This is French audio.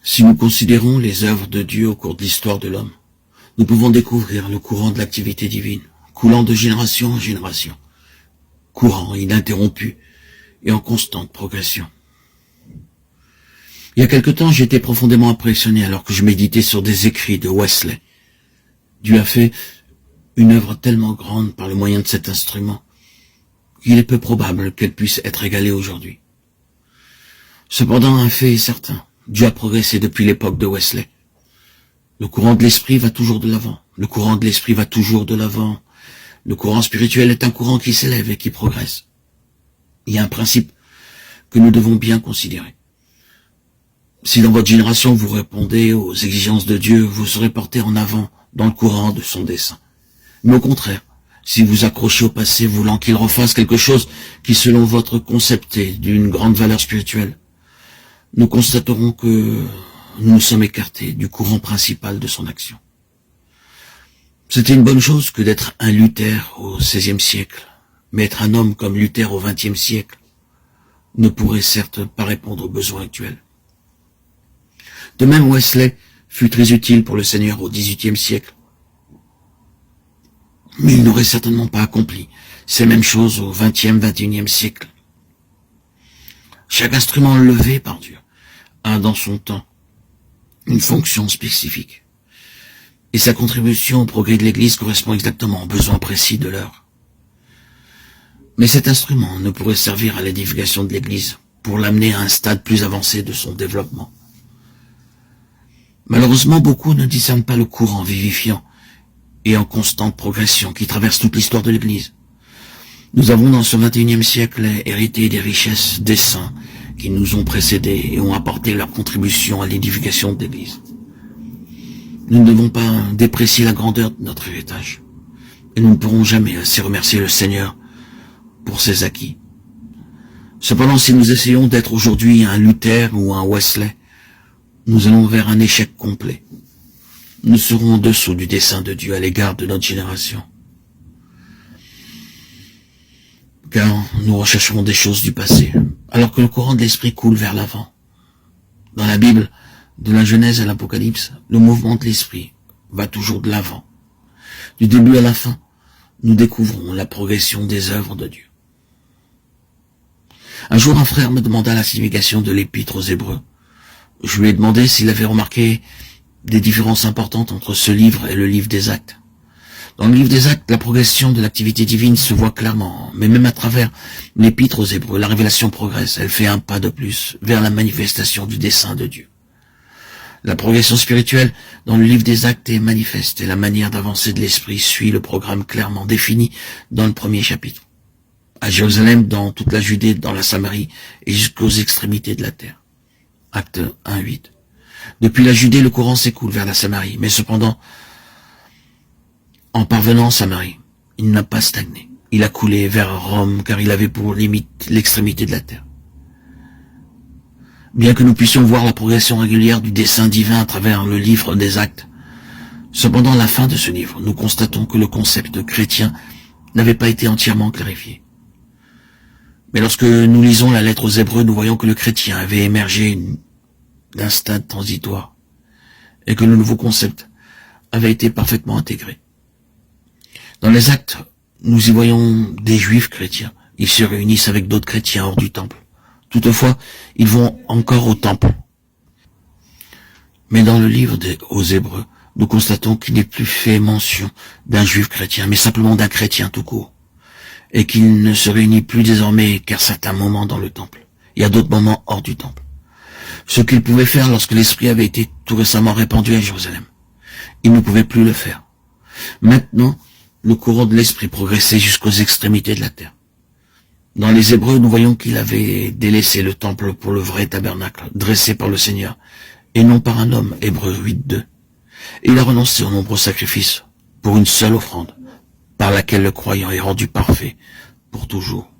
Si nous considérons les œuvres de Dieu au cours de l'histoire de l'homme, nous pouvons découvrir le courant de l'activité divine, coulant de génération en génération, courant ininterrompu et en constante progression. Il y a quelque temps, j'ai été profondément impressionné alors que je méditais sur des écrits de Wesley. Dieu a fait une œuvre tellement grande par le moyen de cet instrument qu'il est peu probable qu'elle puisse être égalée aujourd'hui. Cependant, un fait est certain, Dieu a progressé depuis l'époque de Wesley. Le courant de l'esprit va toujours de l'avant. Le courant de l'esprit va toujours de l'avant. Le courant spirituel est un courant qui s'élève et qui progresse. Il y a un principe que nous devons bien considérer. Si dans votre génération vous répondez aux exigences de Dieu, vous serez porté en avant dans le courant de son dessein. Mais au contraire, si vous accrochez au passé voulant qu'il refasse quelque chose qui, selon votre concept, est d'une grande valeur spirituelle, nous constaterons que nous nous sommes écartés du courant principal de son action. C'était une bonne chose que d'être un Luther au XVIe siècle, mais être un homme comme Luther au XXe siècle ne pourrait certes pas répondre aux besoins actuels. De même, Wesley fut très utile pour le Seigneur au XVIIIe siècle, mais il n'aurait certainement pas accompli ces mêmes choses au XXe, XXIe siècle. Chaque instrument levé par Dieu a dans son temps une fonction spécifique. Et sa contribution au progrès de l'Église correspond exactement aux besoins précis de l'heure. Mais cet instrument ne pourrait servir à l'édification de l'Église pour l'amener à un stade plus avancé de son développement. Malheureusement, beaucoup ne discernent pas le courant vivifiant et en constante progression qui traverse toute l'histoire de l'Église. Nous avons dans ce XXIe siècle hérité des richesses des saints qui nous ont précédés et ont apporté leur contribution à l'édification de l'Église. Nous ne devons pas déprécier la grandeur de notre héritage, et nous ne pourrons jamais assez remercier le Seigneur pour ses acquis. Cependant, si nous essayons d'être aujourd'hui un Luther ou un Wesley, nous allons vers un échec complet. Nous serons en dessous du dessein de Dieu à l'égard de notre génération. Car nous rechercherons des choses du passé, alors que le courant de l'esprit coule vers l'avant. Dans la Bible, de la Genèse à l'Apocalypse, le mouvement de l'esprit va toujours de l'avant. Du début à la fin, nous découvrons la progression des œuvres de Dieu. Un jour, un frère me demanda la signification de l'épître aux Hébreux. Je lui ai demandé s'il avait remarqué des différences importantes entre ce livre et le livre des Actes. Dans le livre des Actes, la progression de l'activité divine se voit clairement, mais même à travers l'épître aux Hébreux, la révélation progresse, elle fait un pas de plus vers la manifestation du dessein de Dieu. La progression spirituelle dans le livre des Actes est manifeste et la manière d'avancer de l'esprit suit le programme clairement défini dans le premier chapitre. À Jérusalem, dans toute la Judée, dans la Samarie et jusqu'aux extrémités de la terre. Acte 1, 8. Depuis la Judée, le courant s'écoule vers la Samarie, mais cependant, en parvenant en Samarie, il n'a pas stagné. Il a coulé vers Rome car il avait pour limite l'extrémité de la terre. Bien que nous puissions voir la progression régulière du dessein divin à travers le livre des Actes, cependant à la fin de ce livre, nous constatons que le concept chrétien n'avait pas été entièrement clarifié. Mais lorsque nous lisons la lettre aux Hébreux, nous voyons que le chrétien avait émergé d'un stade transitoire et que le nouveau concept avait été parfaitement intégré. Dans les Actes, nous y voyons des juifs chrétiens. Ils se réunissent avec d'autres chrétiens hors du temple. Toutefois, ils vont encore au temple. Mais dans le livre aux Hébreux, nous constatons qu'il n'est plus fait mention d'un juif chrétien, mais simplement d'un chrétien tout court. Et qu'il ne se réunit plus désormais qu'à certains moments dans le temple. Il y a d'autres moments hors du temple. Ce qu'il pouvait faire lorsque l'Esprit avait été tout récemment répandu à Jérusalem. Il ne pouvait plus le faire. Maintenant, le courant de l'Esprit progressait jusqu'aux extrémités de la terre. Dans les Hébreux, nous voyons qu'il avait délaissé le temple pour le vrai tabernacle, dressé par le Seigneur, et non par un homme, Hébreux 8.2. Et il a renoncé aux nombreux sacrifices pour une seule offrande, par laquelle le croyant est rendu parfait pour toujours.